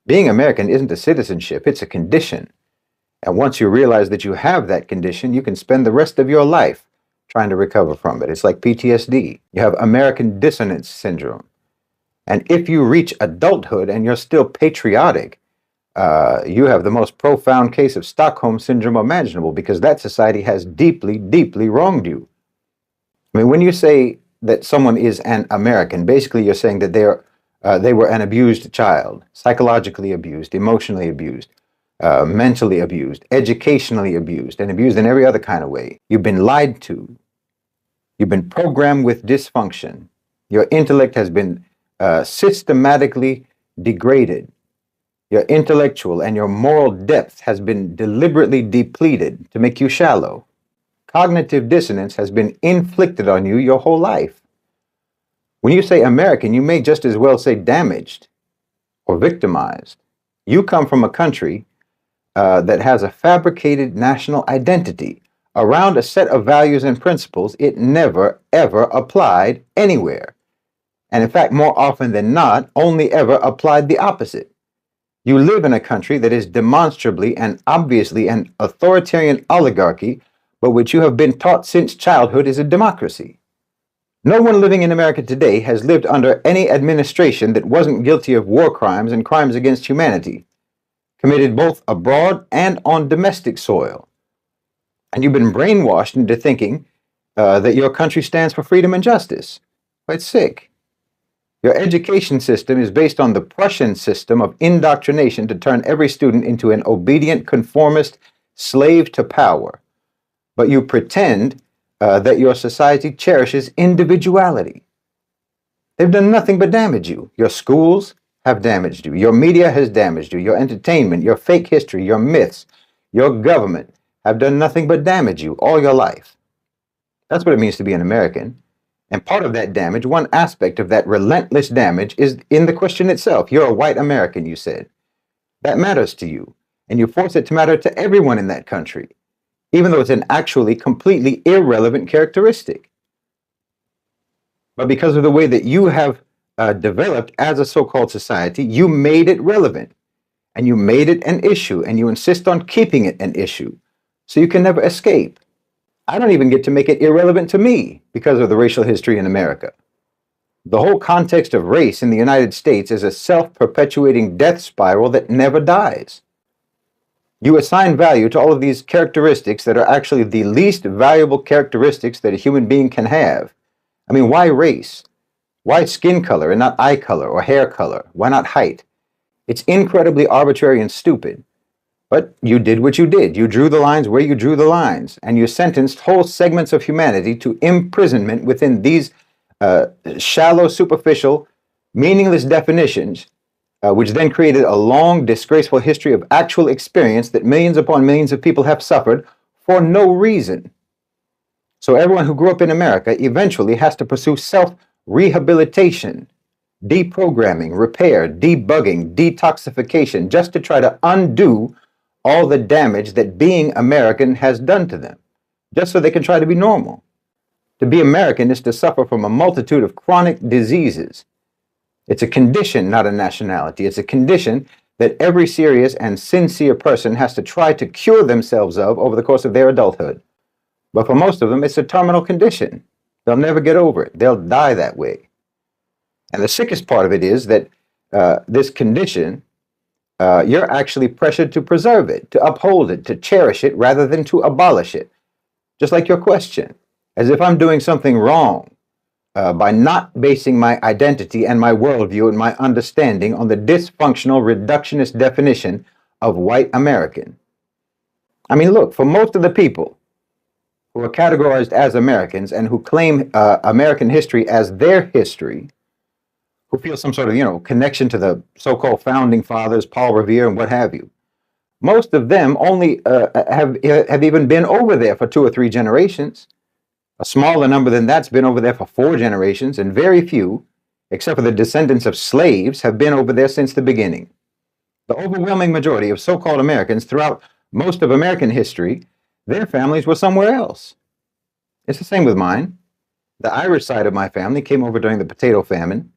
Being American isn't a citizenship, it's a condition. And once you realize that you have that condition, you can spend the rest of your life trying to recover from it. It's like PTSD. You have American dissonance syndrome. And if you reach adulthood and you're still patriotic, you have the most profound case of Stockholm syndrome imaginable, because that society has deeply, deeply wronged you. I mean, when you say that someone is an American, basically you're saying that they were an abused child, psychologically abused, emotionally abused, mentally abused, educationally abused, and abused in every other kind of way. You've been lied to. You've been programmed with dysfunction. Your intellect has been systematically degraded. Your intellectual and your moral depth has been deliberately depleted to make you shallow. Cognitive dissonance has been inflicted on you your whole life. When you say American, you may just as well say damaged or victimized. You come from a country that has a fabricated national identity around a set of values and principles it never, ever applied anywhere. And in fact, more often than not, only ever applied the opposite. You live in a country that is demonstrably and obviously an authoritarian oligarchy, but which you have been taught since childhood is a democracy. No one living in America today has lived under any administration that wasn't guilty of war crimes and crimes against humanity, committed both abroad and on domestic soil. And you've been brainwashed into thinking that your country stands for freedom and justice. It's sick. Your education system is based on the Prussian system of indoctrination to turn every student into an obedient conformist slave to power. But you pretend that your society cherishes individuality. They've done nothing but damage you. Your schools have damaged you. Your media has damaged you. Your entertainment, your fake history, your myths, your government have done nothing but damage you all your life. That's what it means to be an American. And part of that damage, one aspect of that relentless damage, is in the question itself. You're a white American, you said. That matters to you. And you force it to matter to everyone in that country, even though it's an actually completely irrelevant characteristic. But because of the way that you have developed as a so-called society, you made it relevant. And you made it an issue. And you insist on keeping it an issue. So you can never escape. I don't even get to make it irrelevant to me because of the racial history in America. The whole context of race in the United States is a self-perpetuating death spiral that never dies. You assign value to all of these characteristics that are actually the least valuable characteristics that a human being can have. I mean, why race? Why skin color and not eye color or hair color? Why not height? It's incredibly arbitrary and stupid. But you did what you did. You drew the lines where you drew the lines, and you sentenced whole segments of humanity to imprisonment within these shallow, superficial, meaningless definitions, which then created a long, disgraceful history of actual experience that millions upon millions of people have suffered for no reason. So everyone who grew up in America eventually has to pursue self-rehabilitation, deprogramming, repair, debugging, detoxification, just to try to undo all the damage that being American has done to them, just so they can try to be normal. To be American is to suffer from a multitude of chronic diseases. It's a condition, not a nationality. It's a condition that every serious and sincere person has to try to cure themselves of over the course of their adulthood. But for most of them, it's a terminal condition. They'll never get over it. They'll die that way. And the sickest part of it is that this condition, you're actually pressured to preserve it, to uphold it, to cherish it, rather than to abolish it. Just like your question, as if I'm doing something wrong by not basing my identity and my worldview and my understanding on the dysfunctional, reductionist definition of white American. I mean, look, for most of the people who are categorized as Americans and who claim American history as their history, who feel some sort of, connection to the so-called founding fathers, Paul Revere and what have you. Most of them only have even been over there for 2 or 3 generations. A smaller number than that's been over there for 4 generations, and very few, except for the descendants of slaves, have been over there since the beginning. The overwhelming majority of so-called Americans throughout most of American history, their families were somewhere else. It's the same with mine. The Irish side of my family came over during the potato famine,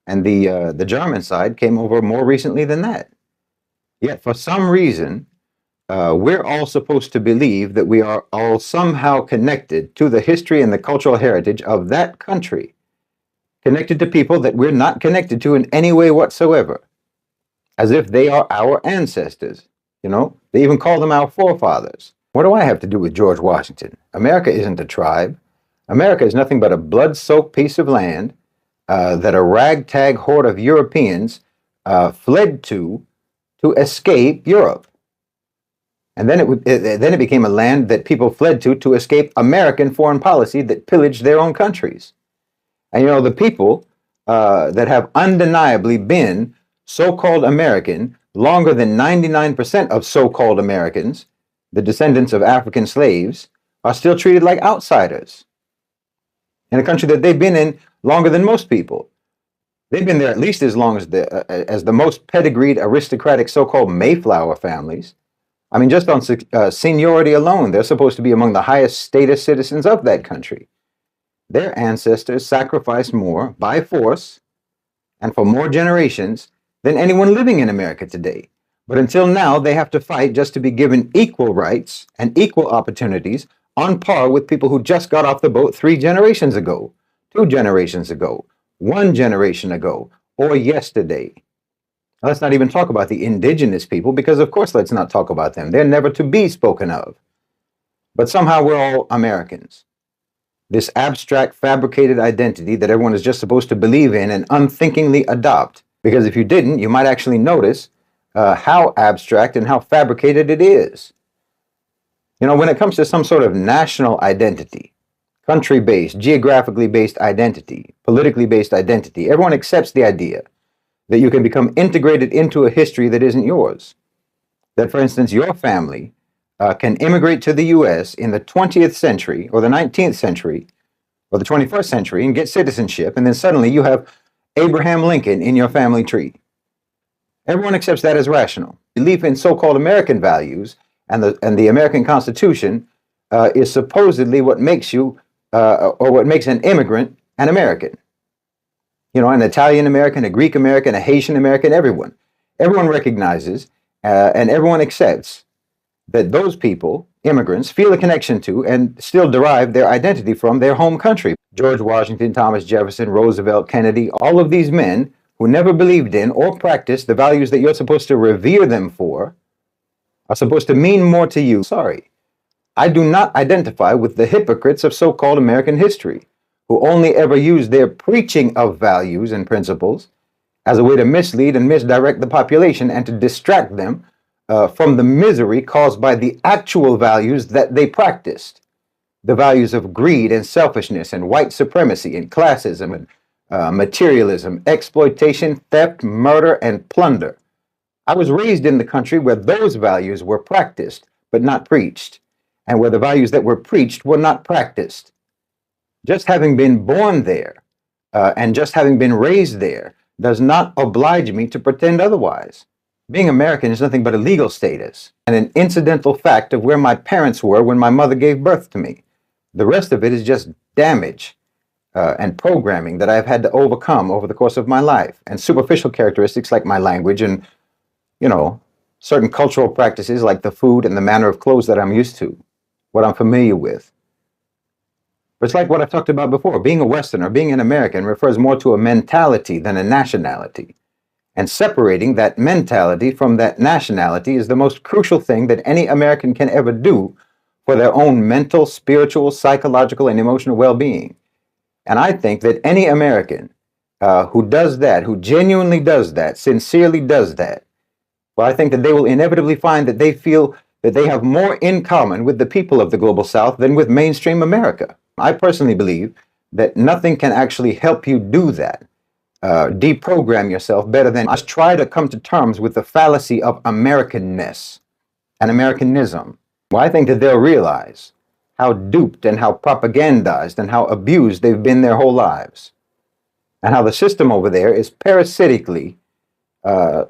and the German side came over more recently than that. Yet, for some reason, we're all supposed to believe that we are all somehow connected to the history and the cultural heritage of that country, connected to people that we're not connected to in any way whatsoever, as if they are our ancestors. You know, they even call them our forefathers. What do I have to do with George Washington? America isn't a tribe. America is nothing but a blood-soaked piece of land that a ragtag horde of Europeans fled to escape Europe. And then it became a land that people fled to escape American foreign policy that pillaged their own countries. And you know, the people that have undeniably been so-called American longer than 99% of so-called Americans, the descendants of African slaves, are still treated like outsiders in a country that they've been in longer than most people. They've been there at least as long as the most pedigreed aristocratic so-called Mayflower families. I mean, just on seniority alone, they're supposed to be among the highest status citizens of that country. Their ancestors sacrificed more by force and for more generations than anyone living in America today. But until now, they have to fight just to be given equal rights and equal opportunities on par with people who just got off the boat 3 generations ago, 2 generations ago, 1 generation ago, or yesterday. Let's not even talk about the indigenous people, because of course let's not talk about them. They're never to be spoken of. But somehow we're all Americans. This abstract, fabricated identity that everyone is just supposed to believe in and unthinkingly adopt. Because if you didn't, you might actually notice how abstract and how fabricated it is. You know, when it comes to some sort of national identity, country-based, geographically based identity, politically based identity, everyone accepts the idea that you can become integrated into a history that isn't yours. That, for instance, your family can immigrate to the US in the 20th century or the 19th century or the 21st century and get citizenship, and then suddenly you have Abraham Lincoln in your family tree. Everyone accepts that as rational. Belief in so-called American values and the American Constitution is supposedly what makes you or what makes an immigrant an American. You know, an Italian American, a Greek American, a Haitian American, everyone. Everyone recognizes and everyone accepts that those people, immigrants, feel a connection to and still derive their identity from their home country. George Washington, Thomas Jefferson, Roosevelt, Kennedy, all of these men who never believed in or practiced the values that you're supposed to revere them for are supposed to mean more to you. Sorry, I do not identify with the hypocrites of so-called American history, who only ever use their preaching of values and principles as a way to mislead and misdirect the population and to distract them from the misery caused by the actual values that they practiced. The values of greed and selfishness and white supremacy and classism and materialism, exploitation, theft, murder, and plunder. I was raised in the country where those values were practiced but not preached, and where the values that were preached were not practiced. Just having been born there and just having been raised there does not oblige me to pretend otherwise. Being American is nothing but a legal status and an incidental fact of where my parents were when my mother gave birth to me. The rest of it is just damage and programming that I've had to overcome over the course of my life, and superficial characteristics like my language and, you know, certain cultural practices like the food and the manner of clothes that I'm used to, what I'm familiar with. But it's like what I've talked about before. Being a Westerner, being an American refers more to a mentality than a nationality. And separating that mentality from that nationality is the most crucial thing that any American can ever do for their own mental, spiritual, psychological, and emotional well-being. And I think that any American who does that, who genuinely does that, sincerely does that, well, I think that they will inevitably find that they feel that they have more in common with the people of the Global South than with mainstream America. I personally believe that nothing can actually help you do that. Deprogram yourself better than just try to come to terms with the fallacy of Americanness and Americanism. Well, I think that they'll realize how duped and how propagandized and how abused they've been their whole lives, and how the system over there is parasitically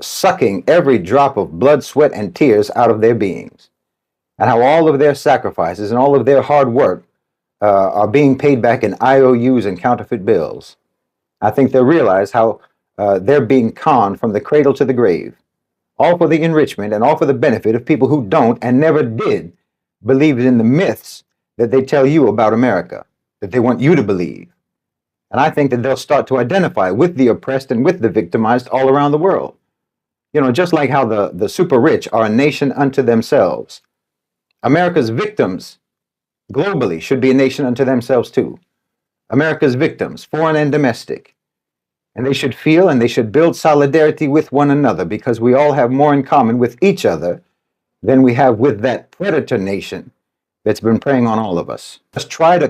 sucking every drop of blood, sweat, and tears out of their beings, and how all of their sacrifices and all of their hard work are being paid back in IOUs and counterfeit bills. I think they realize how they're being conned from the cradle to the grave. all for the enrichment and all for the benefit of people who don't and never did believe in the myths that they tell you about America, that they want you to believe. And I think that they'll start to identify with the oppressed and with the victimized all around the world. You know, just like how the super rich are a nation unto themselves, America's victims globally should be a nation unto themselves too. America's victims, foreign and domestic. And they should feel and they should build solidarity with one another, because we all have more in common with each other than we have with that predator nation that's been preying on all of us. Let's try to